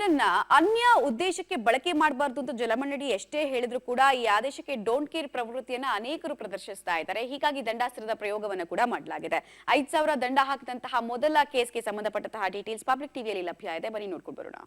ನೀರನ್ನ ಅನ್ಯ ಉದ್ದೇಶಕ್ಕೆ ಬಳಕೆ ಮಾಡಬಾರದು ಅಂತ ಜಲಮಂಡಳಿ ಎಷ್ಟೇ ಹೇಳಿದ್ರು ಕೂಡ ಈ ಆದೇಶಕ್ಕೆ ಡೋಂಟ್ ಕೇರ್ ಪ್ರವೃತ್ತಿಯನ್ನ ಅನೇಕರು ಪ್ರದರ್ಶಿಸ್ತಾ ಇದ್ದಾರೆ. ಹೀಗಾಗಿ ದಂಡಾಸ್ತ್ರದ ಪ್ರಯೋಗವನ್ನು ಕೂಡ ಮಾಡಲಾಗಿದೆ. 5,000 ದಂಡ ಹಾಕಿದಂತಹ ಮೊದಲ ಕೇಸ್ಗೆ ಸಂಬಂಧಪಟ್ಟಂತಹ ಡೀಟೇಲ್ಸ್ ಪಬ್ಲಿಕ್ ಟಿವಿಯಲ್ಲಿ ಲಭ್ಯ ಇದೆ. ಬನ್ನಿ ನೋಡ್ಕೊಂಡು ಬರೋಣ.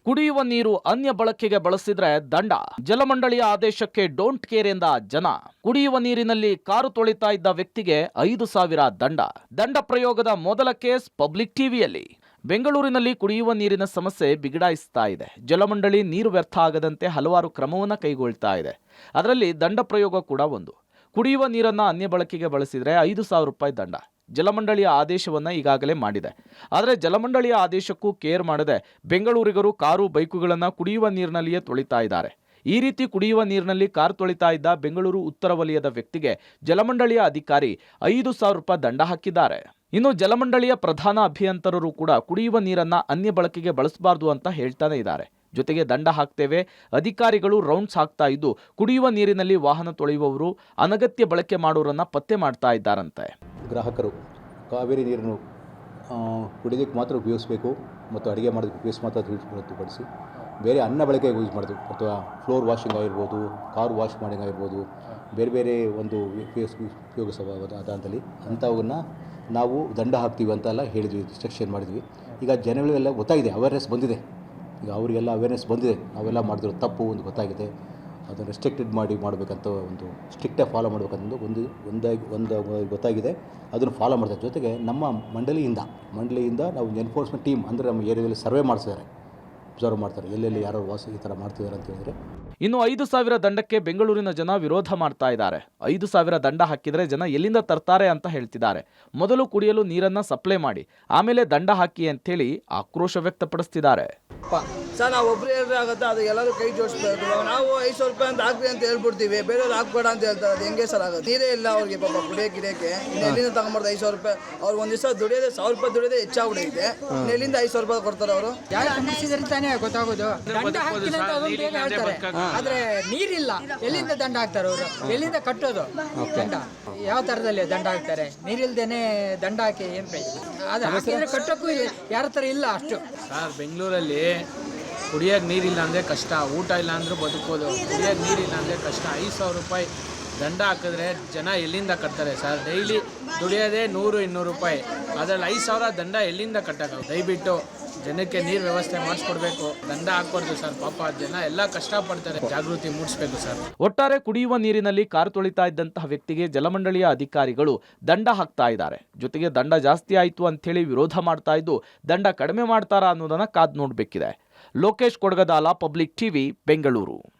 ಕುಡಿಯುವ ನೀರು ಅನ್ಯ ಬಳಕೆಗೆ ಬಳಸಿದ್ರೆ ದಂಡ. ಜಲಮಂಡಳಿಯ ಆದೇಶಕ್ಕೆ ಡೋಂಟ್ ಕೇರ್ ಎಂದ ಜನ. ಕುಡಿಯುವ ನೀರಿನಲ್ಲಿ ಕಾರು ತೊಳಿತಾ ಇದ್ದ ವ್ಯಕ್ತಿಗೆ 5,000 ದಂಡ. ದಂಡ ಪ್ರಯೋಗದ ಮೊದಲ ಕೇಸ್ ಪಬ್ಲಿಕ್ ಟಿವಿಯಲ್ಲಿ. ಬೆಂಗಳೂರಿನಲ್ಲಿ ಕುಡಿಯುವ ನೀರಿನ ಸಮಸ್ಯೆ ಬಿಗಡಾಯಿಸ್ತಾ ಇದೆ. ಜಲಮಂಡಳಿ ನೀರು ವ್ಯರ್ಥ ಆಗದಂತೆ ಹಲವಾರು ಕ್ರಮವನ್ನು ಕೈಗೊಳ್ತಾ ಇದೆ. ಅದರಲ್ಲಿ ದಂಡ ಪ್ರಯೋಗ ಕೂಡ ಒಂದು. ಕುಡಿಯುವ ನೀರನ್ನ ಅನ್ಯ ಬಳಕೆಗೆ ಬಳಸಿದ್ರೆ 5,000 ರೂಪಾಯಿ ದಂಡ. ಜಲಮಂಡಳಿಯ ಆದೇಶವನ್ನು ಈಗಾಗಲೇ ಮಾಡಿದೆ. ಆದರೆ ಜಲಮಂಡಳಿಯ ಆದೇಶಕ್ಕೂ ಕೇರ್ ಮಾಡದೆ ಬೆಂಗಳೂರಿಗರು ಕಾರು ಬೈಕುಗಳನ್ನು ಕುಡಿಯುವ ನೀರಿನಲ್ಲಿಯೇ ತೊಳಿತಾ ಇದ್ದಾರೆ. ಈ ರೀತಿ ಕುಡಿಯುವ ನೀರಿನಲ್ಲಿ ಕಾರು ತೊಳಿತಾ ಇದ್ದ ಬೆಂಗಳೂರು ಉತ್ತರ ವಲಯದ ವ್ಯಕ್ತಿಗೆ ಜಲಮಂಡಳಿಯ ಅಧಿಕಾರಿ 5,000 ರೂಪಾಯಿ ದಂಡ ಹಾಕಿದ್ದಾರೆ. ಇನ್ನು ಜಲಮಂಡಳಿಯ ಪ್ರಧಾನ ಅಭಿಯಂತರರು ಕೂಡ ಕುಡಿಯುವ ನೀರನ್ನ ಅನ್ಯ ಬಳಕೆಗೆ ಬಳಸಬಾರದು ಅಂತ ಹೇಳ್ತಾನೆ ಇದ್ದಾರೆ. ಜೊತೆಗೆ ದಂಡ ಹಾಕ್ತೇವೆ, ಅಧಿಕಾರಿಗಳು ರೌಂಡ್ಸ್ ಹಾಕ್ತಾ ಇದ್ದು ಕುಡಿಯುವ ನೀರಿನಲ್ಲಿ ವಾಹನ ತೊಳೆಯುವವರು ಅನಗತ್ಯ ಬಳಕೆ ಮಾಡೋರನ್ನ ಪತ್ತೆ ಮಾಡ್ತಾ ಇದ್ದಾರಂತೆ. ಗ್ರಾಹಕರು ಕಾವೇರಿ ನೀರನ್ನು ಕುಡಿಯೋದಕ್ಕೆ ಮಾತ್ರ ಉಪಯೋಗಿಸಬೇಕು ಮತ್ತು ಅಡುಗೆ ಮಾಡೋದಕ್ಕೆ ಉಪಯೋಗಿಸಿ ಮಾತ್ರ ಹೊರತುಪಡಿಸಿ ಬೇರೆ ಅನ್ನ ಬಳಕೆಗೆ ಯೂಸ್ ಮಾಡೋದು ಅಥವಾ ಫ್ಲೋರ್ ವಾಷಿಂಗ್ ಆಗಿರ್ಬೋದು, ಕಾರು ವಾಶ್ ಮಾಡಿಂಗ್ ಆಗಿರ್ಬೋದು, ಬೇರೆ ಬೇರೆ ಒಂದು ಉಪಯೋಗಿಸಬಹುದು ಅದಾದಲ್ಲಿ ಅಂಥವನ್ನ ನಾವು ದಂಡ ಹಾಕ್ತೀವಿ ಅಂತೆಲ್ಲ ಹೇಳಿದ್ವಿ, ಇನ್ಸ್ಟ್ರಕ್ಷನ್ ಮಾಡಿದ್ವಿ. ಈಗ ಜನಗಳಿಗೆಲ್ಲ ಗೊತ್ತಾಗಿದೆ, ಅವೇರ್ನೆಸ್ ಬಂದಿದೆ. ಈಗ ಅವರಿಗೆಲ್ಲ ಅವೇರ್ನೆಸ್ ಬಂದಿದೆ, ನಾವೆಲ್ಲ ಮಾಡಿದ್ರು ತಪ್ಪು ಒಂದು ಗೊತ್ತಾಗಿದೆ. ಅದನ್ನು ರೆಸ್ಟ್ರಿಕ್ಟೆಡ್ ಮಾಡಬೇಕಂತ ಒಂದು ಸ್ಟ್ರಿಕ್ಟಾಗಿ ಫಾಲೋ ಮಾಡಬೇಕಂತ ಒಂದು ಗೊತ್ತಾಗಿದೆ. ಅದನ್ನು ಫಾಲೋ ಮಾಡ್ತಾರೆ. ಜೊತೆಗೆ ನಮ್ಮ ಮಂಡಳಿಯಿಂದ ನಾವು ಎನ್ಫೋರ್ಸ್ಮೆಂಟ್ ಟೀಮ್ ಅಂದರೆ ನಮ್ಮ ಏರಿಯಾದಲ್ಲಿ ಸರ್ವೆ ಮಾಡಿಸಿದ್ದಾರೆ, ಅಬ್ಸರ್ವ್ ಮಾಡ್ತಾರೆ ಎಲ್ಲೆಲ್ಲಿ ಯಾರು ಈ ಥರ ಮಾಡ್ತಿದ್ದಾರೆ ಅಂತ ಹೇಳಿದರೆ. ಇನ್ನು 5,000 ದಂಡಕ್ಕೆ ಬೆಂಗಳೂರಿನ ಜನ ವಿರೋಧ ಮಾಡ್ತಾ ಇದ್ದಾರೆ. 5,000 ದಂಡ ಹಾಕಿದರೆ ಜನ ಎಲ್ಲಿಂದ ತರ್ತಾರೆ ಅಂತ ಹೇಳ್ತಿದ್ದಾರೆ. ಮೊದಲು ಕುಡಿಯಲು ನೀರನ್ನ ಸಪ್ಲೈ ಮಾಡಿ ಆಮೇಲೆ ದಂಡ ಹಾಕಿ ಅಂತೇಳಿ ಆಕ್ರೋಶ ವ್ಯಕ್ತಪಡಿಸ್ತಿದ್ದಾರೆ. ಸರ್ ನಾವು ಒಬ್ಬರು ಹೇಳಿದ್ರೆ ಆಗುತ್ತೆ, ಅದು ಎಲ್ಲರೂ ಕೈ ಜೋಡಿಸ್ಬೇಕು. ನಾವು 500 ರೂಪಾಯಿ ಅಂತ ಹಾಕ್ರಿ ಅಂತ ಹೇಳ್ಬಿಡ್ತೀವಿ, ಬೇರೆಯವ್ರು ಹಾಕ್ಬೇಡ ಅಂತ ಹೇಳ್ತಾರೆ. ಅದು ಹೆಂಗೆ ಸರ್ ಆಗುತ್ತೆ? ನೀರೇ ಇಲ್ಲ ಅವ್ರಿಗೆ ಪಾಪ ಕುಡಿಯೋಕೆ. ಎಲ್ಲಿಂದ ತಗೊಂಬಾರ್ದು 500 ರೂಪಾಯಿ? ಅವ್ರು ಒಂದು ದಿವಸ ದುಡಿಯೋದೇ 1,000 ರೂಪಾಯಿ ದುಡಿಯೋದೇ ಹೆಚ್ಚಾಗ್ಬಿಡೈತೆ. ಎಲ್ಲಿಂದ 500 ರೂಪಾಯಿ ಕೊಡ್ತಾರೆ ಅವರು? ತಾನೇ ಗೊತ್ತಾಗೋದು. ದಂಡ ಹಾಕ್ತೀನಿ ಅಂತ ಅದೊಂದು ಬೇಗ ಹೇಳ್ತಾರೆ, ಆದ್ರೆ ನೀರಿಲ್ಲ ಎಲ್ಲಿಂದ ದಂಡ ಹಾಕ್ತಾರೆ ಅವರು? ಎಲ್ಲಿಂದ ಕಟ್ಟೋದು ದಂಡ? ಯಾವ ತರದಲ್ಲಿ ದಂಡ ಹಾಕ್ತಾರೆ? ನೀರಿಲ್ದೇನೆ ದಂಡ ಹಾಕಿ ಏನ್ ಪ್ರಯೋಜನ? ಅದು ಹಾಕಿದ್ರೆ ಕಟ್ಟೋಕ್ಕೂ ಯಾರ ತರ ಇಲ್ಲ ಅಷ್ಟು. ಸರ್ ಬೆಂಗಳೂರಲ್ಲಿ ಕುಡಿಯೋಕೆ ನೀರಿಲ್ಲ ಅಂದರೆ ಕಷ್ಟ, ಊಟ ಇಲ್ಲ ಅಂದರೂ ಬದುಕೋದು. ಕುಡಿಯೋಕೆ ನೀರಿಲ್ಲ ಅಂದರೆ ಕಷ್ಟ. 5,000 ರೂಪಾಯಿ ದಂಡ ಹಾಕಿದ್ರೆ ಜನ ಎಲ್ಲಿಂದ ಕಟ್ತಾರೆ ಸರ್? ಡೈಲಿ ದುಡಿಯೋದೇ 100-200 ರೂಪಾಯಿ, ಅದರಲ್ಲಿ 5,000 ದಂಡ ಎಲ್ಲಿಂದ ಕಟ್ಟೋದು? ದಯವಿಟ್ಟು ಜನಕ್ಕೆ ನೀರು ವ್ಯವಸ್ಥೆ ಮಾಡಿಸ್ಕೊಡ್ಬೇಕು, ದಂಡ ಹಾಕ್ಬಾರ್ದು ಸರ್. ಪಾಪ ಜನ ಎಲ್ಲ ಕಷ್ಟಪಡ್ತಾರೆ, ಜಾಗೃತಿ ಮೂಡಿಸ್ಬೇಕು ಸರ್. ಒಟ್ಟಾರೆ ಕುಡಿಯುವ ನೀರಿನಲ್ಲಿ ಕಾರು ತೊಳಿತಾ ಇದ್ದಂತಹ ವ್ಯಕ್ತಿಗೆ ಜಲಮಂಡಳಿಯ ಅಧಿಕಾರಿಗಳು ದಂಡ ಹಾಕ್ತಾ ಇದ್ದಾರೆ. ಜೊತೆಗೆ ದಂಡ ಜಾಸ್ತಿ ಆಯಿತು ಅಂತೇಳಿ ವಿರೋಧ ಮಾಡ್ತಾ ಇದ್ದು ದಂಡ ಕಡಿಮೆ ಮಾಡ್ತಾರಾ ಅನ್ನೋದನ್ನ ಕಾದ್ ನೋಡ್ಬೇಕಿದೆ. Lokesh Kodagadala, public TV, Bengaluru.